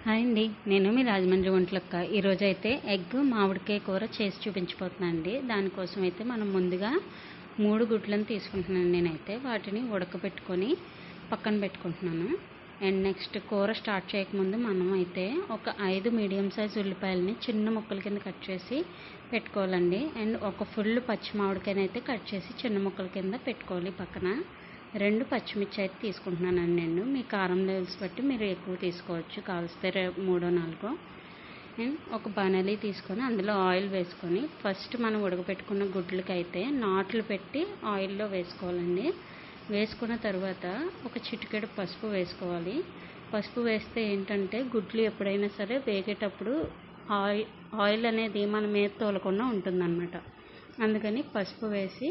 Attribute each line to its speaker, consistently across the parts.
Speaker 1: Hi అండి, నేను మీ రాజమండ్రి వంటలక్క. ఈరోజైతే ఎగ్ మామిడికాయ కూర చేసి చూపించిపోతున్నాను అండి. దానికోసం అయితే మనం ముందుగా 3 గుడ్లను తీసుకుంటున్నాను. నేనైతే వాటిని ఉడకబెట్టుకొని పక్కన పెట్టుకుంటున్నాను. అండ్ నెక్స్ట్ కూర స్టార్ట్ చేయకముందు మనం అయితే ఒక 5 మీడియం సైజ్ ఉల్లిపాయలని చిన్న ముక్కల కింద కట్ చేసి పెట్టుకోవాలండి. అండ్ ఒక ఫుల్ పచ్చి మామిడికాయని అయితే కట్ చేసి చిన్న ముక్కల కింద పెట్టుకోవాలి. పక్కన 2 పచ్చిమిర్చి అయితే తీసుకుంటున్నానండి. నేను మీ కారం లెవెల్స్ బట్టి మీరు ఎక్కువ తీసుకోవచ్చు, కావలిస్తే 3 4. అండ్ ఒక బాణలి తీసుకొని అందులో ఆయిల్ వేసుకొని ఫస్ట్ మనం ఉడకపెట్టుకున్న గుడ్లకైతే నాట్లు పెట్టి ఆయిల్లో వేసుకోవాలండి. వేసుకున్న తర్వాత ఒక చిటికెడు పసుపు వేసుకోవాలి. పసుపు వేస్తే ఏంటంటే గుడ్లు ఎప్పుడైనా సరే వేగేటప్పుడు ఆయిల్ అనేది మన మీద తోలకుండా ఉంటుందన్నమాట. అందుకని పసుపు వేసి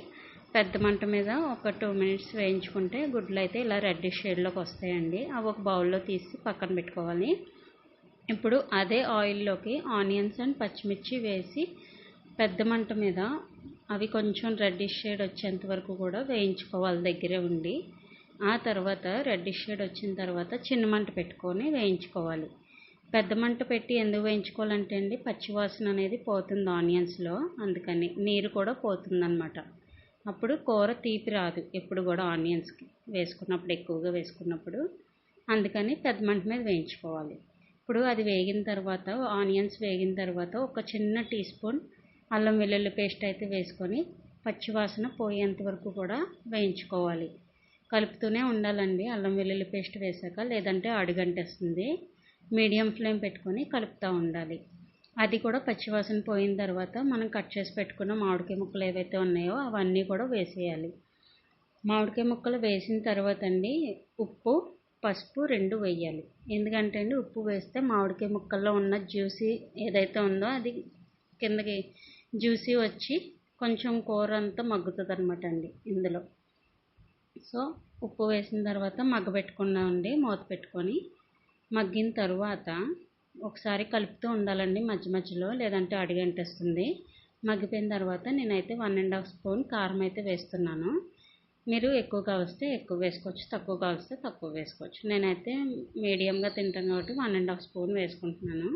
Speaker 1: పెద్ద మంట మీద ఒక 2 మినిట్స్ వేయించుకుంటే గుడ్లు అయితే ఇలా రెడ్డిష్ షేడ్లోకి వస్తాయండి. అవి ఒక బౌల్లో తీసి పక్కన పెట్టుకోవాలి. ఇప్పుడు అదే ఆయిల్లోకి ఆనియన్స్ అండ్ పచ్చిమిర్చి వేసి పెద్ద మంట మీద అవి కొంచెం రెడ్డిష్ షేడ్ వచ్చేంత వరకు కూడా వేయించుకోవాలి దగ్గరే ఉండి. ఆ తర్వాత రెడ్డిష్ షేడ్ వచ్చిన తర్వాత చిన్న మంట పెట్టుకొని వేయించుకోవాలి. పెద్ద మంట పెట్టి ఎందుకు వేయించుకోవాలంటే అండి, పచ్చివాసన అనేది పోతుంది ఆనియన్స్లో, అందుకని నీరు కూడా పోతుందన్నమాట. అప్పుడు కూర తీపి రాదు ఎప్పుడు కూడా ఆనియన్స్కి వేసుకున్నప్పుడు, ఎక్కువగా వేసుకున్నప్పుడు. అందుకని పెద్ద మంట మీద వేయించుకోవాలి. ఇప్పుడు అది వేగిన తర్వాత, ఆనియన్స్ వేగిన తర్వాత ఒక చిన్న టీ స్పూన్ అల్లం వెల్లుల్లి పేస్ట్ అయితే వేసుకొని పచ్చివాసన పోయేంత వరకు కూడా వేయించుకోవాలి. కలుపుతూనే ఉండాలండి అల్లం వెల్లుల్లి పేస్ట్ వేసాక, లేదంటే అడుగంటేస్తుంది. మీడియం ఫ్లేమ్ పెట్టుకొని కలుపుతూ ఉండాలి. అది కూడా పచ్చివాసన పోయిన తర్వాత మనం కట్ చేసి పెట్టుకున్న మామిడికాయ ముక్కలు ఏవైతే ఉన్నాయో అవన్నీ కూడా వేసేయాలి. మామిడికాయ ముక్కలు వేసిన తర్వాత అండి ఉప్పు పసుపు 2 వేయాలి. ఎందుకంటే అండి ఉప్పు వేస్తే మామిడికాయ ముక్కల్లో ఉన్న జ్యూసీ ఏదైతే ఉందో అది కిందకి జ్యూసీ వచ్చి కొంచెం కూర అంతా మగ్గుతుంది అనమాట అండి ఇందులో. సో ఉప్పు వేసిన తర్వాత మగ్గబెట్టుకున్నామండి. మూత పెట్టుకొని మగ్గిన తర్వాత ఒకసారి కలుపుతూ ఉండాలండి మధ్య మధ్యలో, లేదంటే అడుగంటేస్తుంది. మగ్గిపోయిన తర్వాత నేనైతే 1.5 స్పూన్ కారం అయితే వేస్తున్నాను. మీరు ఎక్కువ కావలిస్తే ఎక్కువ వేసుకోవచ్చు, తక్కువ కావలిస్తే తక్కువ వేసుకోవచ్చు. నేనైతే మీడియంగా తింటాను కాబట్టి 1.5 స్పూన్ వేసుకుంటున్నాను.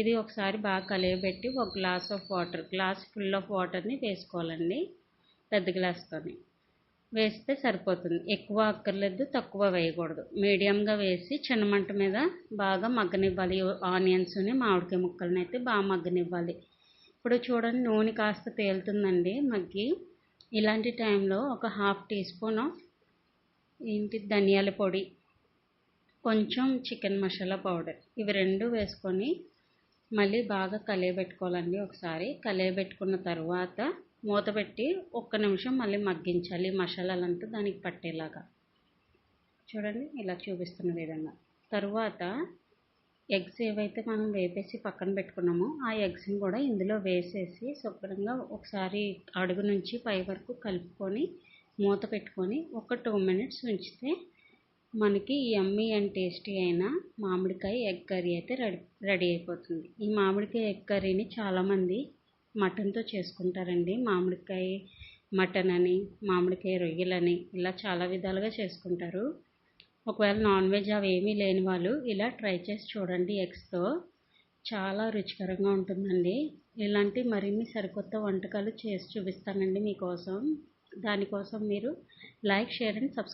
Speaker 1: ఇది ఒకసారి బాగా కలియబెట్టి ఒక గ్లాస్ ఫుల్ ఆఫ్ వాటర్ని వేసుకోవాలండి, పెద్ద గ్లాస్తోని వేస్తే సరిపోతుంది. ఎక్కువ అక్కర్లేదు, తక్కువ వేయకూడదు. మీడియంగా వేసి చిన్న మంట మీద బాగా మగ్గనివ్వాలి. ఆనియన్స్ని మామిడికాయ ముక్కలని అయితే బాగా మగ్గనివ్వాలి. ఇప్పుడు చూడండి నూనె కాస్త తేలుతుందండి మగ్గి. ఇలాంటి టైంలో ఒక 1/2 టీ స్పూన్ ఆఫ్ ధనియాల పొడి, కొంచెం చికెన్ మసాలా పౌడర్, ఇవి 2 వేసుకొని మళ్ళీ బాగా కలియబెట్టుకోవాలండి. ఒకసారి కలియబెట్టుకున్న తర్వాత మూత పెట్టి 1 నిమిషం మళ్ళీ మగ్గించాలి. మసాలాలంతా దానికి పట్టేలాగా. చూడండి ఇలా చూపిస్తున్న విధంగా. తర్వాత ఎగ్స్ ఏవైతే మనం వేపేసి పక్కన పెట్టుకున్నామో ఆ ఎగ్స్ని కూడా ఇందులో వేసేసి శుభ్రంగా ఒకసారి అడుగు నుంచి పై వరకు కలుపుకొని మూత పెట్టుకొని ఒక 2 మినిట్స్ ఉంచితే మనకి యమ్మీ అండ్ టేస్టీ అయిన మామిడికాయ ఎగ్ కర్రీ అయితే రెడీ అయిపోతుంది. ఈ మామిడికాయ ఎగ్ కర్రీని చాలామంది మటన్తో చేసుకుంటారండి. మామిడికాయ మటన్ అని, మామిడికాయ రొయ్యలని, ఇలా చాలా విధాలుగా చేసుకుంటారు. ఒకవేళ నాన్ వెజ్ అవి ఏమీ లేని వాళ్ళు ఇలా ట్రై చేసి చూడండి. ఎగ్స్తో చాలా రుచికరంగా ఉంటుందండి. ఇలాంటి మరిన్ని సరికొత్త వంటకాలు చేసి చూపిస్తానండి మీకోసం. దానికోసం మీరు లైక్, షేర్ అండ్ సబ్స్క్రైబ్